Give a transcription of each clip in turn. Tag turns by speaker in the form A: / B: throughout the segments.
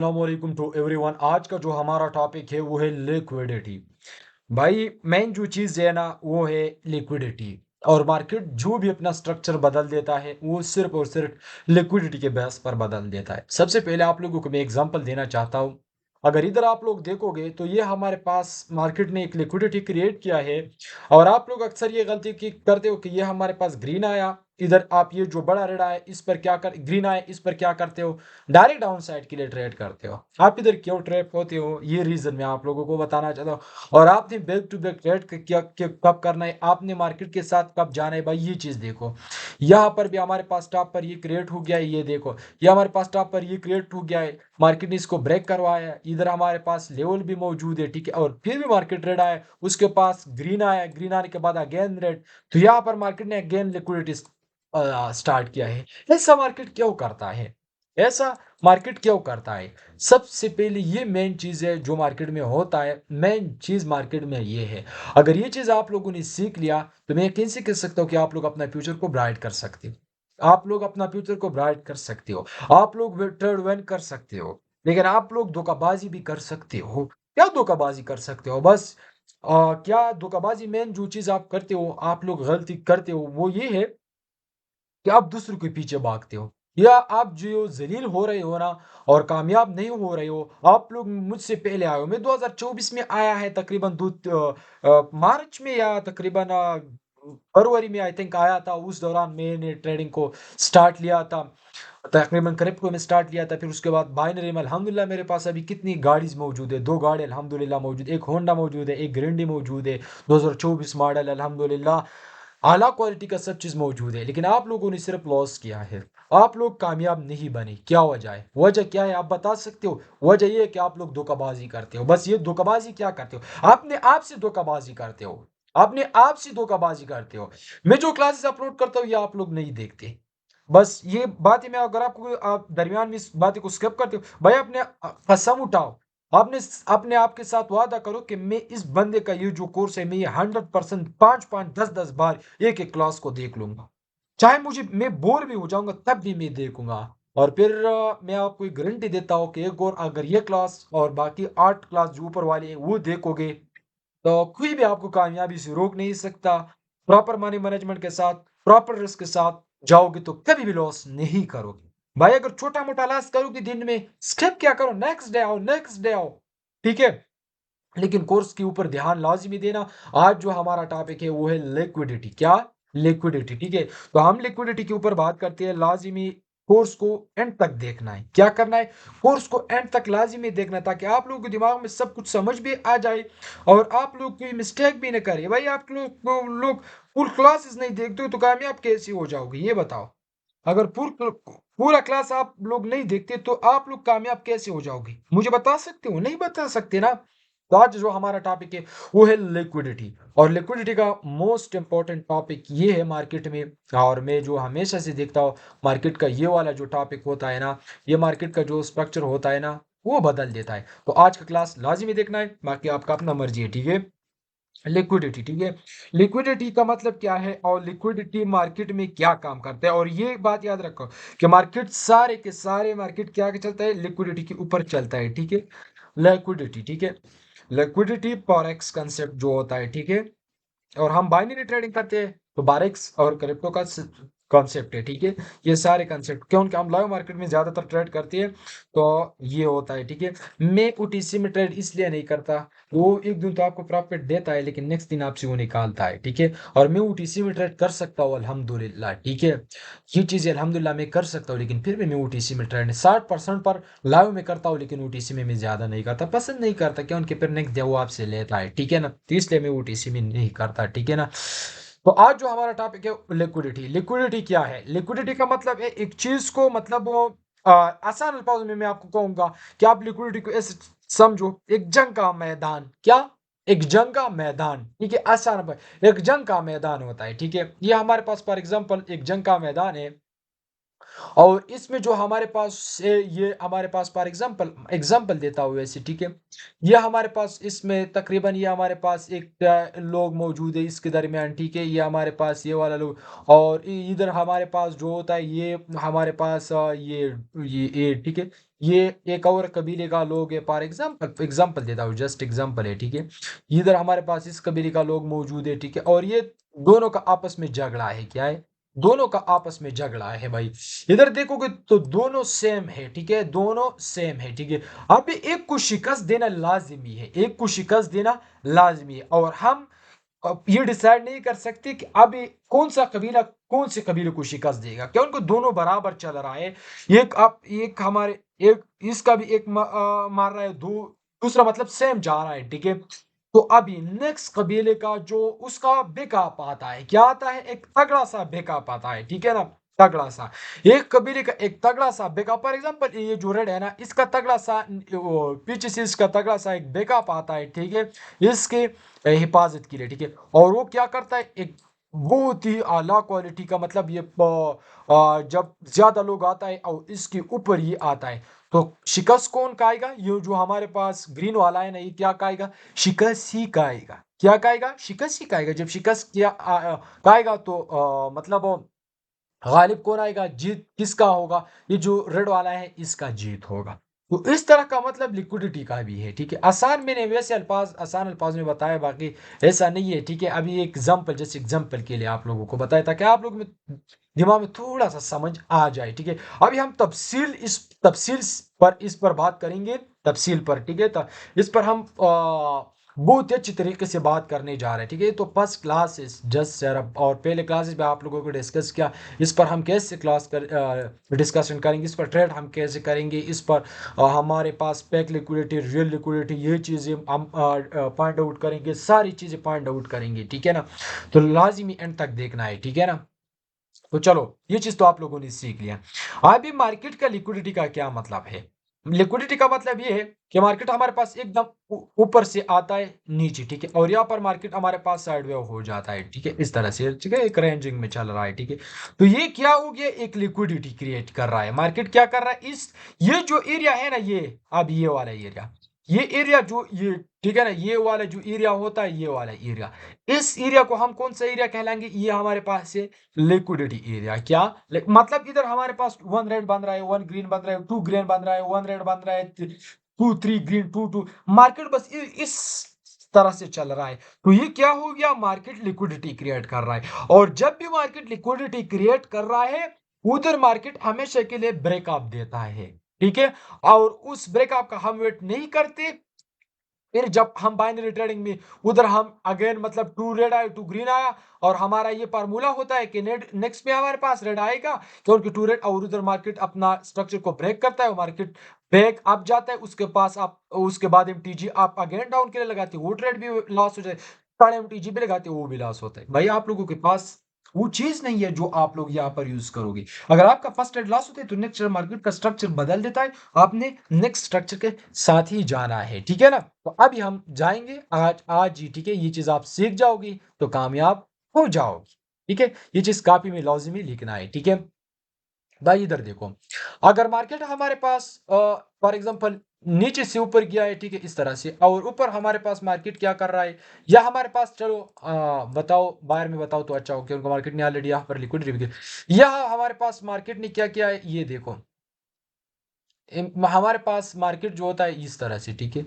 A: अस्सलामुअलैकुम to everyone. आज का जो हमारा टॉपिक है वो है लिक्विडिटी। भाई मेन जो चीज़ है ना वो है लिक्विडिटी। और मार्केट जो भी अपना स्ट्रक्चर बदल देता है वो सिर्फ और सिर्फ लिक्विडिटी के बेस पर बदल देता है। सबसे पहले आप लोगों को मैं एग्जांपल देना चाहता हूँ। अगर इधर आप लोग देखोगे तो ये हमारे पास मार्केट ने एक लिक्विडिटी क्रिएट किया है। और आप लोग अक्सर ये गलती की करते हो कि ये हमारे पास ग्रीन आया, इधर आप ये जो बड़ा रेड आया इस पर क्या कर ग्रीन आया इस पर क्या करते हो, डायरेक्ट डाउन साइड के लिए ट्रेड करते हो। आप इधर क्यों ट्रेड होते हो ये रीजन मैं आप लोगों को बताना चाहता हूँ। और आपने बैक टू बैक ट्रेड क्या कब करना है, आपने मार्केट के साथ कब जाना है, भाई ये चीज देखो। यहाँ पर भी हमारे पास टॉप पर ये क्रिएट हो गया है, ये देखो। ये हमारे पास टॉप पर ये क्रिएट हो गया है, मार्केट ने इसको ब्रेक करवाया है, इधर हमारे पास लेवल भी मौजूद है, ठीक है। और फिर भी मार्केट रेड आया, उसके पास ग्रीन आया, ग्रीन आने के बाद अगेन रेड। तो यहाँ पर मार्केट ने अगेन लिक्विडिटी स्टार्ट किया है। ऐसा मार्केट क्यों करता है? ऐसा मार्केट क्यों करता है? सबसे पहले ये मेन चीज है जो मार्केट में होता है। मेन चीज मार्केट में ये है, अगर ये चीज आप लोगों ने सीख लिया तो मैं कैसे कह सकता हूँ कि आप लोग अपना फ्यूचर को ब्राइट कर सकते हो। आप लोग अपना फ्यूचर को ब्राइट कर सकते हो, आप लोग ट्रेड विन कर सकते हो। लेकिन आप लोग धोखाबाजी भी कर सकते हो। क्या धोखाबाजी कर सकते हो? बस क्या धोखाबाजी मेन जो चीज आप करते हो, आप लोग गलती करते हो वो ये है कि आप दूसरों के पीछे भागते हो, या आप जो जलील हो रहे हो ना और कामयाब नहीं हो रहे हो। आप लोग मुझसे पहले आए हो, मैं 2024 में आया है तकरीबन मार्च में या तकरीबन फरवरी में आई थिंक आया था। उस दौरान मैंने ट्रेडिंग को स्टार्ट लिया था, तकरीबन क्रिप्टो में स्टार्ट लिया था। फिर उसके बाद बाइनरी में अल्हम्दुलिल्लाह मेरे पास अभी कितनी गाड़ीज मौजूद है, दो गाड़ी अल्हम्दुलिल्लाह मौजूद, एक होंडा मौजूद है, एक ग्रिंडी मौजूद है, 2024 मॉडल अल्हम्दुलिल्लाह। आला क्वालिटी का सब चीज मौजूद है, लेकिन आप लोगों ने सिर्फ लॉस किया है। आप लोग कामयाब नहीं बने। क्या वजह है? वजह क्या है आप बता सकते हो? वजह ये है कि आप लोग धोखाबाजी करते हो। बस ये धोखाबाजी क्या करते हो, अपने आप से धोखाबाजी करते हो, अपने आप से धोखाबाजी करते हो। मैं जो क्लासेस अपलोड करता हूँ ये आप लोग नहीं देखते। बस ये बात है, मैं अगर आपको आप दरमियान में इस बात को स्किप करते हो, भाई अपने कसम उठाओ। आपने अपने आप के साथ वादा करो कि मैं इस बंदे का ये जो कोर्स है मैं ये 100% 5-5 10-10 बार एक एक क्लास को देख लूंगा। चाहे मुझे मैं बोर भी हो जाऊंगा तब भी मैं देखूंगा। और फिर मैं आपको एक गारंटी देता हूँ कि एक और अगर ये क्लास और बाकी 8 क्लास जो ऊपर वाली है वो देखोगे तो कोई भी आपको कामयाबी से रोक नहीं सकता। प्रॉपर मनी मैनेजमेंट के साथ, प्रॉपर रिस्क के साथ जाओगे तो कभी भी लॉस नहीं करोगे। भाई अगर छोटा मोटा लॉस करोगे दिन में, स्किप क्या करो, नेक्स्ट डे आओ, नेक्स्ट डे आओ, ठीक है। लेकिन कोर्स के ऊपर ध्यान लाजमी देना। आज जो हमारा टॉपिक है वो है लिक्विडिटी। क्या? लिक्विडिटी, ठीक है। तो हम लिक्विडिटी के ऊपर बात करते हैं। लाजिमी कोर्स को एंड तक देखना है। क्या करना है? कोर्स को एंड तक लाजिमी देखना है, ताकि आप लोगों के दिमाग में सब कुछ समझ भी आ जाए और आप लोग कोई मिस्टेक भी ना करें। भाई आप लोग फुल क्लासेस नहीं देखते हो तो कामयाब कैसे हो जाओगे ये बताओ। अगर पूरा क्लास आप लोग नहीं देखते तो आप लोग कामयाब कैसे हो जाओगे? मुझे बता सकते हो? नहीं बता सकते ना। तो आज जो हमारा टॉपिक है वो है लिक्विडिटी। और लिक्विडिटी का मोस्ट इंपॉर्टेंट टॉपिक ये है मार्केट में। और मैं जो हमेशा से देखता हूँ मार्केट का ये वाला जो टॉपिक होता है ना, ये मार्केट का जो स्ट्रक्चर होता है ना वो बदल देता है। तो आज का क्लास लाजिमी देखना है, बाकी आपका अपना मर्जी है, ठीक है। लिक्विडिटी, ठीक है। लिक्विडिटी का मतलब क्या है और लिक्विडिटी मार्केट में क्या काम करता है, और ये बात याद रखो कि मार्केट सारे के सारे मार्केट क्या चलता है, लिक्विडिटी के ऊपर चलता है, ठीक है। लिक्विडिटी, ठीक है। लिक्विडिटी फॉरेक्स कंसेप्ट जो होता है, ठीक है। और हम बाइनरी ट्रेडिंग करते हैं तो बारेक्स और क्रिप्टो का कॉन्सेप्ट है, ठीक है। ये सारे कॉन्सेप्ट क्योंकि हम लाइव मार्केट में ज्यादातर ट्रेड करते हैं तो ये होता है, ठीक है। मैं ओटीसी में ट्रेड इसलिए नहीं करता, वो एक दिन तो आपको प्रॉफिट देता है लेकिन नेक्स्ट दिन आपसे वो निकालता है, ठीक है। और मैं ओटीसी में ट्रेड कर सकता हूँ अल्हम्दुलिल्लाह, ठीक है। ये चीज़ अल्हम्दुलिल्लाह मैं कर सकता हूँ, लेकिन फिर भी मैं ओटीसी में ट्रेड 60% पर लाइव में करता हूँ, लेकिन ओटीसी में मैं ज्यादा नहीं करता, पसंद नहीं करता क्योंकि फिर नेक्स्ट डे वो आपसे लेता है, ठीक है ना। तो इसलिए मैं ओटीसी में नहीं करता, ठीक है ना। तो आज जो हमारा टॉपिक है लिक्विडिटी। लिक्विडिटी क्या है? लिक्विडिटी का मतलब है एक चीज को, मतलब वो आसान अल्फाज में मैं आपको कहूंगा कि आप लिक्विडिटी को ऐसे समझो, एक जंग का मैदान। क्या? एक जंग का मैदान, ठीक है। आसान एक जंग का मैदान होता है, ठीक है। ये हमारे पास फॉर एग्जांपल एक जंग का मैदान है। और इसमें जो हमारे पास ये हमारे पास फॉर एग्जांपल देता हूँ वैसे, ठीक है। ये हमारे पास इसमें तकरीबन ये हमारे पास एक लोग मौजूद है इसके दरमियान, ठीक है। ये हमारे पास ये वाला लोग, और इधर हमारे पास जो होता है ये हमारे पास ये ठीक है। ये एक और कबीले का लोग है, फॉर एग्जांपल देता हूँ, जस्ट एग्जांपल है, ठीक है। इधर हमारे पास इस कबीले का लोग मौजूद है, ठीक है। और ये दोनों का आपस में झगड़ा है, क्या है, दोनों का आपस में झगड़ा है भाई। इधर देखोगे तो दोनों सेम है, ठीक है, दोनों सेम है, ठीक है। अब एक को शिकस्त देना लाजिमी है, एक को शिकस्त देना लाजिमी है, और हम अब ये डिसाइड नहीं कर सकते कि अब कौन सा कबीला कौन से कबीले को शिकस्त देगा, क्या उनको दोनों बराबर चल रहा है। एक आप एक हमारे एक इसका भी एक मार रहा है, दूसरा मतलब सेम जा रहा है, ठीक है। तो अभी नेक्स्ट कबीले का जो उसका बैकअप आता है, क्या आता है, एक तगड़ा सा बैकअप आता है, ठीक है ना, तगड़ा सा। एक कबीले का एक तगड़ा सा बैकअप, फॉर एग्जांपल ये जो रेड है ना, इसका तगड़ा सा पीछे से इसका तगड़ा सा एक बैकअप आता है, ठीक है, इसके हिफाजत के लिए, ठीक है। और वो क्या करता है, एक बहुत ही आला क्वालिटी का, मतलब ये जब ज्यादा लोग आता है और इसके ऊपर ये आता है, तो शिकस्त कौन खाएगा, ये जो हमारे पास ग्रीन वाला है ना, ये क्या खाएगा, शिकस्त ही खाएगा, क्या खाएगा, शिकस्त ही खाएगा। जब शिकस्त किया खाएगा तो मतलब गालिब कौन आएगा, जीत किसका होगा, ये जो रेड वाला है इसका जीत होगा। तो इस तरह का मतलब लिक्विडिटी का भी है, ठीक है। आसान, मैंने वैसे अल्फाज आसान अल्फाज में बताया, बाकी ऐसा नहीं है, ठीक है। अभी एग्जांपल, जैसे एग्जांपल के लिए आप लोगों को बताया ताकि आप लोग में दिमाग में थोड़ा सा समझ आ जाए, ठीक है। अभी हम तफसील पर इस पर बात करेंगे, तफसील पर, ठीक है। तो इस पर हम बहुत ही अच्छी तरीके से बात करने जा रहे हैं, ठीक है। तो फर्स्ट क्लास जस्ट सर, और पहले क्लासेस में आप लोगों को डिस्कस किया, इस पर हम कैसे डिस्कशन करेंगे, इस पर ट्रेड हम कैसे करेंगे, इस पर हमारे पास पैक लिक्विडिटी, रियल लिक्विडिटी, ये चीज़ें हम पॉइंट आउट करेंगे, सारी चीज़ें पॉइंट आउट करेंगे, ठीक है ना। तो लाजिमी एंड तक देखना है, ठीक है ना। तो चलो, ये चीज तो आप लोगों ने सीख लिया। अभी मार्केट का लिक्विडिटी का क्या मतलब है। लिक्विडिटी का मतलब ये है कि मार्केट हमारे पास एकदम ऊपर से आता है नीचे, ठीक है, और यहाँ पर मार्केट हमारे पास साइडवे हो जाता है, ठीक है, इस तरह से, ठीक है, एक रेंजिंग में चल रहा है, ठीक है। तो ये क्या हो गया, एक लिक्विडिटी क्रिएट कर रहा है मार्केट, क्या कर रहा है, इस ये जो एरिया है ना, ये अब ये वाला एरिया, ये एरिया जो ये, ठीक है ना, ये वाला जो एरिया होता है, ये वाला एरिया, इस एरिया को हम कौन सा एरिया कहलाएंगे, ये हमारे पास है लिक्विडिटी एरिया। क्या मतलब इधर हमारे पास वन रेड बन रहा है, वन ग्रीन बन रहा है, टू ग्रीन बन रहा है, वन रेड बन रहा है, two three green, two two, market बस इस तरह से चल रहा है। तो ये क्या हो गया, मार्केट लिक्विडिटी क्रिएट कर रहा है, और जब भी मार्केट लिक्विडिटी क्रिएट कर रहा है, उधर मार्केट हमेशा के लिए ब्रेकअप देता है, ठीक है। और उस ब्रेकअप का हम वेट नहीं करते, फिर जब हम बाइनरी ट्रेडिंग में उधर हम अगेन मतलब टू रेड आया, टू ग्रीन आया, और हमारा ये फार्मूला होता है कि नेक्स्ट में हमारे पास रेड आएगा क्योंकि टू रेड, और उधर मार्केट अपना स्ट्रक्चर को ब्रेक करता है, मार्केट ब्रेक अप जाता है, उसके पास आप उसके बाद एमटीजी आप अगेन डाउन के लिए लगाते हो, वो ट्रेड भी लॉस हो जाए, साढ़े एमटीजी पे लगाते हो, वो भी लॉस होता है। भाई आप लोगों के पास वो चीज नहीं है जो आप लोग यहाँ पर यूज करोगे। अगर आपका फर्स्ट ट्रेड लॉस होता है तो नेक्स्ट मार्केट का स्ट्रक्चर बदल देता है, आपने नेक्स्ट स्ट्रक्चर के साथ ही जाना है, ठीक है ना। तो अभी हम जाएंगे आज आज ही, ठीक है, ये चीज आप सीख जाओगी तो कामयाब हो जाओगी, ठीक है। ये चीज कॉपी में लाजिमी लिखना है, ठीक है। भाई इधर देखो, अगर मार्केट हमारे पास फॉर एग्जांपल नीचे से ऊपर गया है, ठीक है, इस तरह से, और ऊपर हमारे पास मार्केट क्या कर रहा है, या हमारे पास चलो बताओ बाहर में बताओ तो अच्छा हो, क्योंकि मार्केट ने ऑलरेडी यहाँ पर लिक्विडिटी, यह हमारे पास मार्केट ने क्या किया है, ये देखो, हमारे पास मार्केट जो होता है इस तरह से, ठीक है,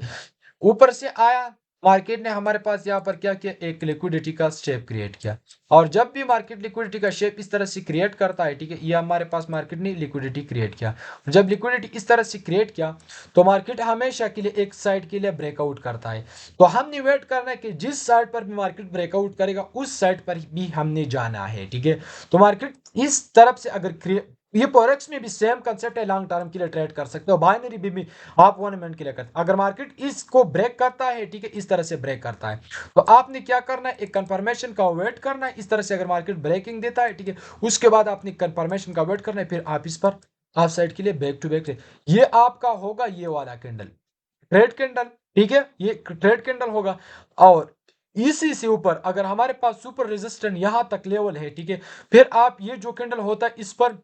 A: ऊपर से आया, मार्केट ने हमारे पास यहाँ पर क्या किया, एक लिक्विडिटी का शेप क्रिएट किया, और जब भी मार्केट लिक्विडिटी का शेप इस तरह से क्रिएट करता है, ठीक है, ये हमारे पास मार्केट ने लिक्विडिटी क्रिएट किया, जब लिक्विडिटी इस तरह से क्रिएट किया तो मार्केट हमेशा के लिए एक साइड के लिए ब्रेकआउट करता है। तो हमने वेट करना है कि जिस साइड पर भी मार्केट ब्रेकआउट करेगा उस साइड पर भी हमने जाना है, ठीक है। तो मार्केट इस तरफ से अगर ये फॉरेक्स में भी सेम कंसेप्ट है, लॉन्ग टर्म के लिए ट्रेड कर सकते हो, बाइनरी भी आप 1 मिनट के लिए करते, अगर मार्केट इसको ब्रेक करता है, ठीक है, इस तरह से ब्रेक करता है, तो आपने क्या करना है, एक कंफर्मेशन का वेट करना है, इस तरह से अगर मार्केट ब्रेकिंग देता है, ठीक है, उसके बाद आपने कंफर्मेशन का वेट करना है, फिर आप इस पर हाफ साइड के लिए बैक टू बैक, ये आपका होगा ये वाला कैंडल, ट्रेड कैंडल, ठीक है, ये ट्रेड कैंडल होगा। और इसी से ऊपर अगर हमारे पास सुपर रेजिस्टेंट यहां तक लेवल है, ठीक है, फिर आप ये जो कैंडल होता है इस पर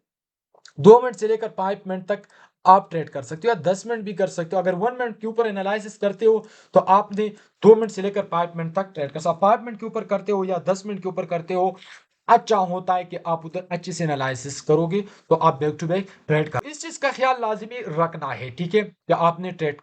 A: 2 मिनट से लेकर 5 मिनट तक आप ट्रेड कर सकते हो, या 10 मिनट भी कर सकते हो। अगर 1 मिनट के ऊपर एनालिसिस करते हो तो आपने 2 मिनट से लेकर 5 मिनट तक ट्रेड कर सकते हो। 5 मिनट के ऊपर करते हो या 10 मिनट के ऊपर करते हो, अच्छा होता है कि आप उधर अच्छे से एनालिसिस करोगे तो आप बैक टू बैक ट्रेड कर। इस चीज का ख्याल लाजमी रखना है, ठीक है, कि आपने ट्रेड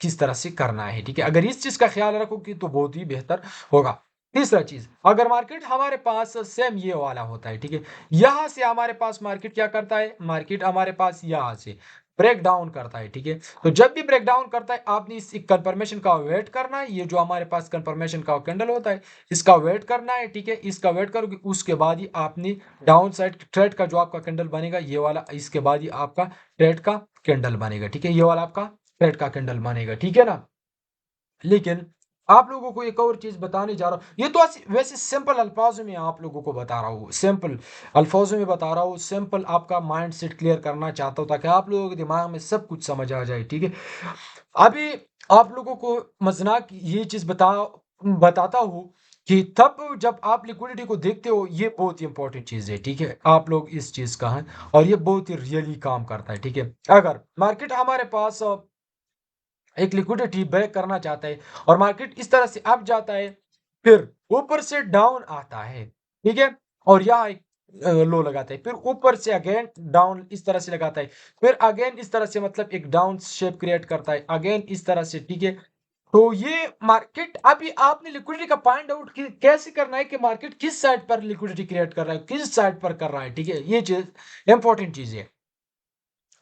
A: किस तरह से करना है, ठीक है। अगर इस चीज का ख्याल रखोगे तो बहुत ही बेहतर होगा। तीसरा चीज, अगर मार्केट हमारे पास सेम ये वाला होता है, ठीक है, यहां से हमारे पास मार्केट क्या करता है, मार्केट हमारे पास यहां से ब्रेक डाउन करता है, ठीक है। तो जब भी ब्रेक डाउन करता है आपने इस कंफर्मेशन का वेट करना है। ये जो हमारे पास कंफर्मेशन का कैंडल होता है इसका वेट करना है, ठीक है। इसका वेट करोगे उसके बाद ही आपने डाउन साइड ट्रेड का जो आपका कैंडल बनेगा ये वाला, इसके बाद ही आपका ट्रेड का कैंडल बनेगा, ठीक है। ये वाला आपका ट्रेड का कैंडल बनेगा, ठीक है ना। लेकिन आप लोगों को एक और चीज बताने जा रहा हूँ, ये तो वैसे सिंपल अल्फाजों में आप लोगों को बता रहा हूँ, सिंपल अल्फाजों में बता रहा हूँ, सिंपल आपका माइंड सेट क्लियर करना चाहता हूँ ताकि आप लोगों के दिमाग में सब कुछ समझ आ जाए, ठीक है। अभी आप लोगों को मजनाक ये चीज बताता हूँ कि तब जब आप लिक्विडिटी को देखते हो, ये बहुत ही इंपॉर्टेंट चीज है, ठीक है। आप लोग इस चीज का है और ये बहुत ही रियली काम करता है, ठीक है। अगर मार्केट हमारे पास एक लिक्विडिटी ब्रेक करना चाहता है और मार्केट इस तरह से अप जाता है, फिर ऊपर से डाउन आता है, ठीक है, और यहाँ एक लो लगाता है, फिर ऊपर से अगेन डाउन इस तरह से लगाता है, फिर अगेन इस तरह से, मतलब एक डाउन शेप क्रिएट करता है अगेन इस तरह से, ठीक है। तो ये मार्केट, अभी आपने लिक्विडिटी का फाइंड आउट कैसे करना है कि मार्केट किस साइड पर लिक्विडिटी क्रिएट कर रहा है, किस साइड पर कर रहा है, ठीक है। ये चीज इंपॉर्टेंट चीज है।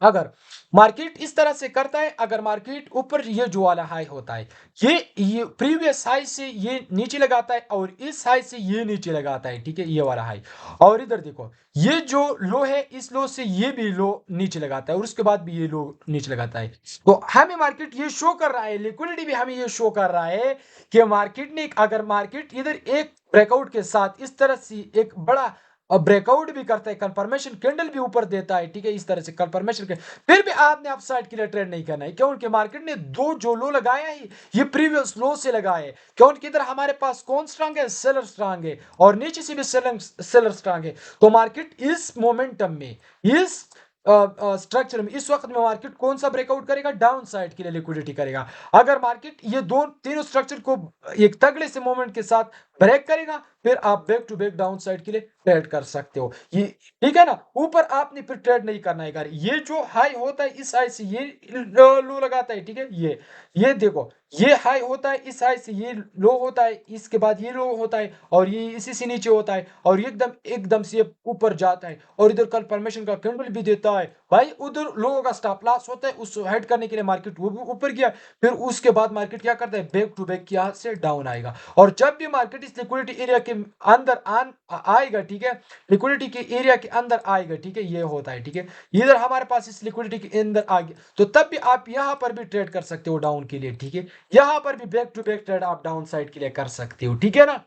A: अगर मार्केट इस तरह से करता है, अगर मार्केट ऊपर ये जो वाला हाई होता है, ये प्रीवियस हाई से ये नीचे लगाता है और इस हाई से ये नीचे लगाता है, ठीक है, ये वाला हाई। और इधर देखो, ये जो लो है इस लो से ये भी लो नीचे लगाता है और उसके बाद भी ये लो नीचे लगाता है। तो हमें मार्केट ये शो कर रहा है, लिक्विडिटी भी हमें ये शो कर रहा है कि मार्केट ने, अगर मार्केट इधर एक ब्रेकआउट के साथ इस तरह से एक बड़ा और ब्रेकआउट भी करता है, कंफर्मेशन कैंडल भी ऊपर देता है, ठीक है, इस तरह से कंफर्मेशन के, फिर भी आपने अपसाइड के लिए ट्रेड नहीं करना है। क्योंकि मार्केट ने दो जो लो लगाया है ये प्रीवियस लो से लगाए है, क्योंकि इधर हमारे पास कौन स्ट्रांग है, सेलर स्ट्रांग है, और नीचे से भी सेलर स्ट्रांग है। तो मार्केट इस मोमेंटम में, इस स्ट्रक्चर में, इस वक्त में मार्केट कौन सा ब्रेकआउट करेगा, डाउन साइड के लिए लिक्विडिटी करेगा। अगर मार्केट ये दो तीनों स्ट्रक्चर को एक तगड़े से मोमेंट के साथ ब्रेक करेगा, फिर आप back to back downside के लिए ट्रेड कर सकते हो, ये ठीक है ना। ऊपर आपने फिर ट्रेड नहीं करना है यार। ये जो हाई होता है इस हाई से ये लो लगाता है, ठीक है, ये देखो, ये हाई होता है इस हाई से ये लो होता है, इसके बाद ये लो होता है और ये इसी से नीचे होता है और एकदम एकदम से ये ऊपर जाता है और इधर कल परमिशन का कैंडल भी देता है भाई। उधर लोगों का स्टॉप लॉस होता है, उस हेड करने के लिए मार्केट वो भी ऊपर गया, फिर उसके बाद मार्केट क्या करता है, बैक टू बैक यहाँ से डाउन आएगा। और जब भी मार्केट इस लिक्विडिटी एरिया के अंदर आएगा, ठीक है, लिक्विडिटी के एरिया के अंदर आएगा, ठीक है, ये होता है, ठीक है, इधर हमारे पास इस लिक्विडिटी के अंदर आ गया, तो तब भी आप यहां पर भी ट्रेड कर सकते हो डाउन के लिए, ठीक है। यहां पर भी बैक टू बैक ट्रेड आप डाउन साइड के लिए कर सकते हो, ठीक है ना।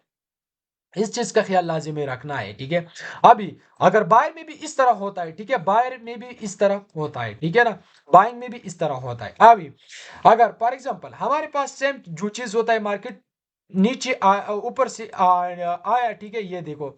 A: इस चीज का ख्याल लाजिमी रखना है, ठीक है। अभी अगर बायर में भी इस तरह होता है, ठीक है, बायर में भी इस तरह होता है, ठीक है ना, बाइंग में भी इस तरह होता है। अभी अगर फॉर एग्जांपल हमारे पास सेम जो चीज होता है, मार्केट नीचे ऊपर से आया, ठीक है, ये देखो,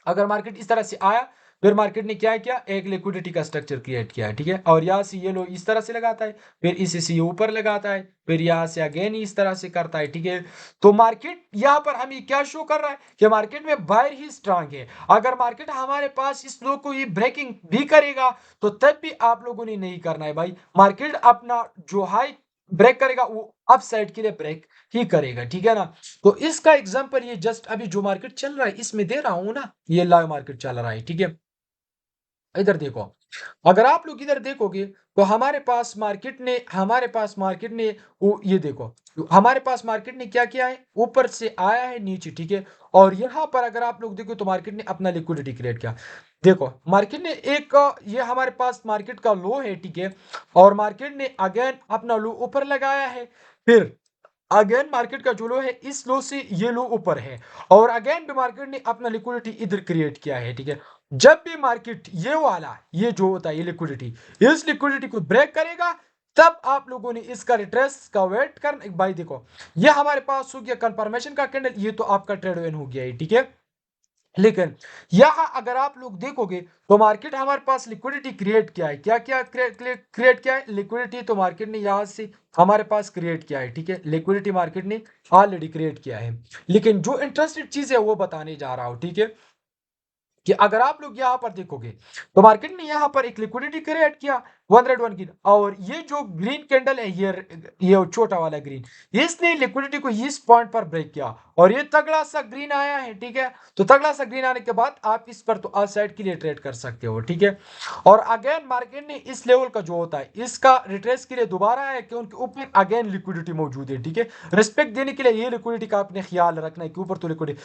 A: अगर मार्केट इस तरह से आया, फिर मार्केट ने क्या किया, एक लिक्विडिटी का स्ट्रक्चर क्रिएट किया है, ठीक है, और यहाँ से ये लो इस तरह से लगाता है, फिर इसी से ये ऊपर लगाता है, फिर यहाँ से अगेन इस तरह से करता है, ठीक है। तो मार्केट यहाँ पर हमें क्या शो कर रहा है कि मार्केट में बायर ही स्ट्रांग है। अगर मार्केट हमारे पास इस लो को ये ब्रेकिंग भी करेगा तो तब भी आप लोगों ने नहीं करना है भाई। मार्केट अपना जो हाई ब्रेक करेगा वो अप साइड के लिए ब्रेक ही करेगा, ठीक है ना। तो इसका एग्जांपल ये जस्ट अभी जो मार्केट चल रहा है इसमें दे रहा हूं ना, ये लाइव मार्केट चल रहा है, ठीक है। इधर देखो, अगर आप लोग इधर देखोगे तो हमारे पास मार्केट ने वो ये देखो, हमारे पास मार्केट ने क्या किया है, ऊपर से आया है नीचे, ठीक है, और यहां पर अगर आप लोग देखो तो मार्केट ने अपना लिक्विडिटी क्रिएट किया। देखो मार्केट ने एक ये हमारे पास मार्केट का लो है, ठीक है, और मार्केट ने अगेन अपना लो ऊपर लगाया है, फिर अगेन मार्केट का जो लो है इस लो से ये लो ऊपर है, और अगेन भी मार्केट ने अपना लिक्विडिटी इधर क्रिएट किया है, ठीक है। जब भी मार्केट ये वाला ये जो होता है ये लिक्विडिटी, इस लिक्विडिटी को ब्रेक करेगा, तब आप लोगों ने इसका रिट्रेस का वेट करना। भाई देखो, ये हमारे पास हो गया कंफर्मेशन का कैंडल, ये तो आपका ट्रेड वेन हो गया है, ठीक है। लेकिन यहाँ अगर आप लोग देखोगे तो मार्केट हमारे पास लिक्विडिटी क्रिएट किया है, क्या क्या क्रिएट किया है लिक्विडिटी, तो मार्केट ने यहाँ से हमारे पास क्रिएट किया है, ठीक है, लिक्विडिटी मार्केट ने ऑलरेडी क्रिएट किया है। लेकिन जो इंटरेस्टेड चीज है वो बताने जा रहा हूं, ठीक है, कि अगर आप लोग यहाँ पर देखोगे तो मार्केट ने यहाँ पर एक लिक्विडिटी क्रिएट किया 101 की, और ये जो ग्रीन कैंडल है ये छोटा वाला ग्रीन, इसने लिक्विडिटी को इस पॉइंट पर ब्रेक किया और ये तगड़ा सा ग्रीन आया है, ठीक है। तो तगड़ा सा ग्रीन आने के बाद आप इस पर तो आज साइड के लिए ट्रेड कर सकते हो, ठीक है। और अगेन मार्केट ने इस लेवल का जो होता है इसका रिट्रेस के लिए दोबारा आया कि उनके ऊपर अगेन लिक्विडिटी मौजूद है, ठीक है। रिस्पेक्ट देने के लिए ये लिक्विडिटी का आपने ख्याल रखना है कि ऊपर तो liquidity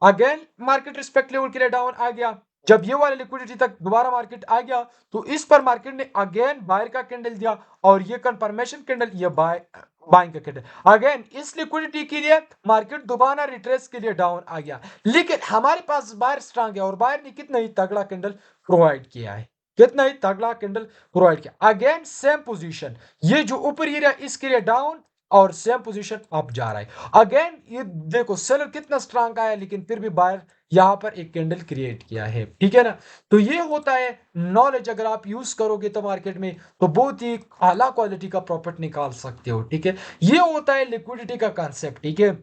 A: again market respect level के लिए डाउन आ गया। जब ये वाले लिक्विडिटी तक दोबारा मार्केट आ गया तो इस पर मार्केट ने अगेन बायर का कैंडल दिया और ये कंफर्मेशन कैंडल, ये बाइंग का कैंडल, अगेन इस लिक्विडिटी के लिए मार्केट दोबारा रिट्रेस के लिए डाउन आ गया। लेकिन हमारे पास बायर स्ट्रांग है और बायर ने कितना ही तगड़ा कैंडल प्रोवाइड किया है, कितना ही तगड़ा कैंडल प्रोवाइड किया। अगेन सेम पोजीशन, ये जो ऊपर एरिया इसके लिए डाउन और सेम पोजीशन अप जा रहा है। अगेन ये देखो सेलर कितना स्ट्रांग आया लेकिन फिर भी बायर यहां पर एक कैंडल क्रिएट किया है, ठीक है ना। तो ये होता है नॉलेज, अगर आप यूज करोगे तो मार्केट में तो बहुत ही आला क्वालिटी का प्रॉफिट निकाल सकते हो, ठीक है। ये होता है लिक्विडिटी का कॉन्सेप्ट, ठीक है।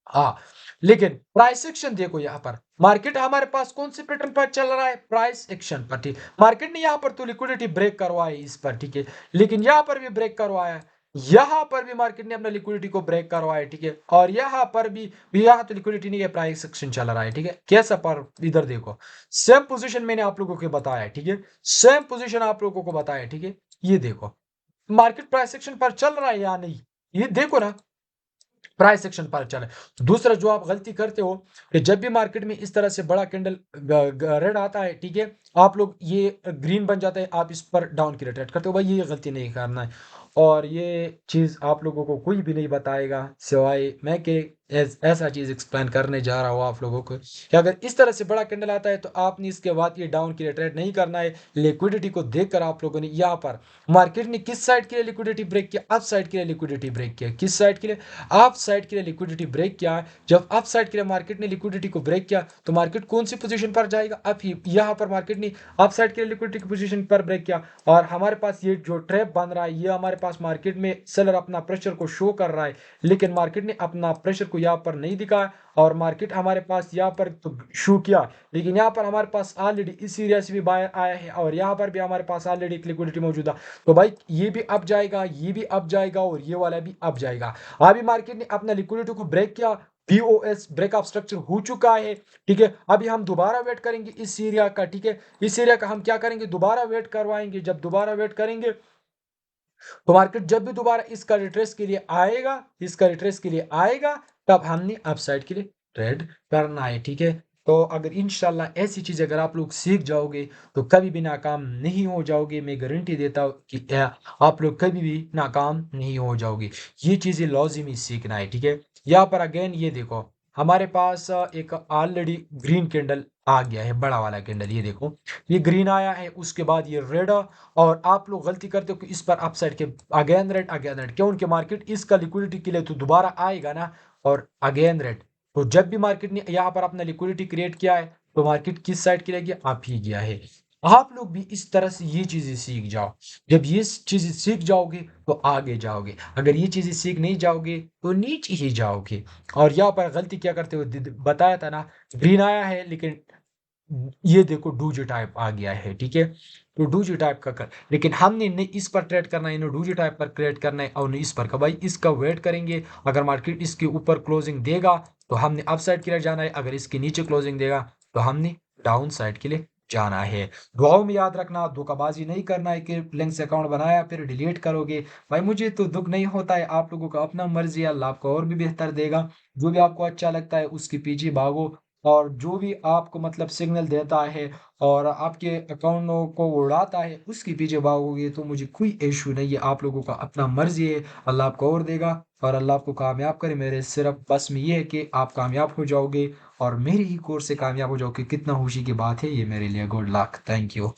A: हाँ, लेकिन प्राइस एक्शन देखो, यहाँ पर मार्केट हमारे पास कौन से पैटर्न पर चल रहा है, प्राइस एक्शन पर, ठीक। मार्केट ने यहाँ पर तो लिक्विडिटी ब्रेक करवाई इस पर, ठीक है, लेकिन यहाँ पर भी ब्रेक करवाया, यहाँ पर भी मार्केट ने अपना लिक्विडिटी को ब्रेक करवाया, ठीक है। और यहाँ पर भी यहाँ तो लिक्विडिटी नहीं है, प्राइस एक्शन चल रहा है, ठीक है। कैसा पर इधर देखो सेम पोजीशन मैंने आप लोगों को बताया, ठीक है, सेम पोजीशन आप लोगों को बताया, ठीक है। ये देखो मार्केट प्राइस एक्शन पर चल रहा है या नहीं, ये देखो ना, प्राइस सेक्शन पर चले। दूसरा जो आप गलती करते हो कि जब भी मार्केट में इस तरह से बड़ा कैंडल रेड आता है, ठीक है, आप लोग ये ग्रीन बन जाता है, आप इस पर डाउन की रेट करते हो, भाई ये गलती नहीं करना है। और ये चीज आप लोगों को कोई भी नहीं बताएगा सिवाय मैं कि ऐसा चीज एक्सप्लेन करने जा रहा हूँ आप लोगों को कि अगर इस तरह से बड़ा कैंडल आता है तो आपने इसके बाद ये डाउन की ट्रेड नहीं करना है। लिक्विडिटी को देखकर आप लोगों ने यहाँ पर मार्केट ने किस साइड के लिए लिक्विडिटी ब्रेक किया, अप साइड के लिए लिक्विडिटी ब्रेक किया, किस साइड के लिए, अप साइड के लिए लिक्विडिटी ब्रेक किया है। जब अप साइड के लिए मार्केट ने लिक्विडिटी को ब्रेक किया तो मार्केट कौन सी पोजीशन पर जाएगा, अप ही। यहाँ पर मार्केट ने अप साइड के लिए लिक्विडिटी की पोजीशन पर ब्रेक किया और हमारे पास ये जो ट्रैप बन रहा है, ये हमारे पास मार्केट में सेलर अपना प्रेशर को शो कर रहा है, लेकिन मार्केट ने अपना प्रेशर को यहाँ पर नहीं दिखाया और मार्केट हमारे पास यहाँ पर तो शो किया, लेकिन यहाँ पर हमारे पास ऑलरेडी इस एरिया से भी बायर आया है और यहाँ पर भी हमारे पास ऑलरेडी एक लिक्विडिटी मौजूद है। तो भाई ये भी अप जाएगा, ये भी अप जाएगा और ये वाला भी अप जाएगा। अभी मार्केट ने अपना लिक्विडिटी को ब्रेक किया, बीओएस ब्रेकअप स्ट्रक्चर हो चुका है, ठीक है। अभी हम दोबारा वेट करेंगे इस एरिया का, ठीक है। इस एरिया का हम क्या करेंगे, दोबारा वेट करवाएंगे। जब दोबारा वेट करेंगे तो मार्केट जब भी दोबारा इसका रिट्रेस के लिए आएगा, इसका रिट्रेस के लिए आएगा, तब हमने अपसाइड के लिए ट्रेड करना है, ठीक है। तो अगर इंशाल्लाह ऐसी चीज अगर आप लोग सीख जाओगे तो कभी भी नाकाम नहीं हो जाओगे, मैं गारंटी देता हूँ कि आप लोग कभी भी नाकाम नहीं हो जाओगे। ये चीजें लाजिमी सीखना है, ठीक है। यहाँ पर अगेन ये देखो हमारे पास एक ऑलरेडी ग्रीन कैंडल आ गया है, बड़ा वाला कैंडल, ये देखो ये ग्रीन आया है, उसके बाद ये रेड, और आप लोग गलती करते हो कि इस पर अपसाइड के अगेन रेड क्यों, उनके मार्केट इसका लिक्विडिटी के लिए तो दोबारा आएगा ना, और अगेन रेड। तो जब भी मार्केट ने यहाँ पर अपना लिक्विडिटी क्रिएट किया है तो मार्केट किस साइड के लिए गया, आप ही गया है। आप लोग भी इस तरह से ये चीजें सीख जाओ, जब ये चीजें सीख जाओगे तो आगे जाओगे, अगर ये चीजें सीख नहीं जाओगे तो नीचे ही जाओगे। और यहाँ पर गलती क्या करते हो, बताया था ना, ग्रीन आया है लेकिन ये देखो डूजी टाइप आ गया है, ठीक है। तो डूजी टाइप का कर, लेकिन हमने नहीं इस पर ट्रेड करना है, इन्हें डूजी टाइप पर क्रिएट करना है और नहीं इस पर का। भाई इसका वेट करेंगे, अगर मार्केट इसके ऊपर क्लोजिंग देगा तो हमने अप साइड के लिए जाना है, अगर इसके नीचे क्लोजिंग देगा तो हमने डाउन साइड के लिए जाना है। दुआओं में याद रखना, धोखाबाजी नहीं करना है कि लिंक से अकाउंट बनाया फिर डिलीट करोगे। भाई मुझे तो दुख नहीं होता है, आप लोगों का अपना मर्जी है, अल्लाह आपको और भी बेहतर देगा। जो भी आपको अच्छा लगता है उसके पीछे भागो, और जो भी आपको मतलब सिग्नल देता है और आपके अकाउंटों को उड़ाता है उसके पीछे भागोगे तो मुझे कोई इशू नहीं है, आप लोगों का अपना मर्जी है, अल्लाह आपको और देगा और अल्लाह आपको कामयाब करे। मेरे सिर्फ बस में ये है कि आप कामयाब हो जाओगे और मेरी ही कोर्स से कामयाब हो जाओगे। कितना खुशी की बात है ये मेरे लिए। Good luck, thank you.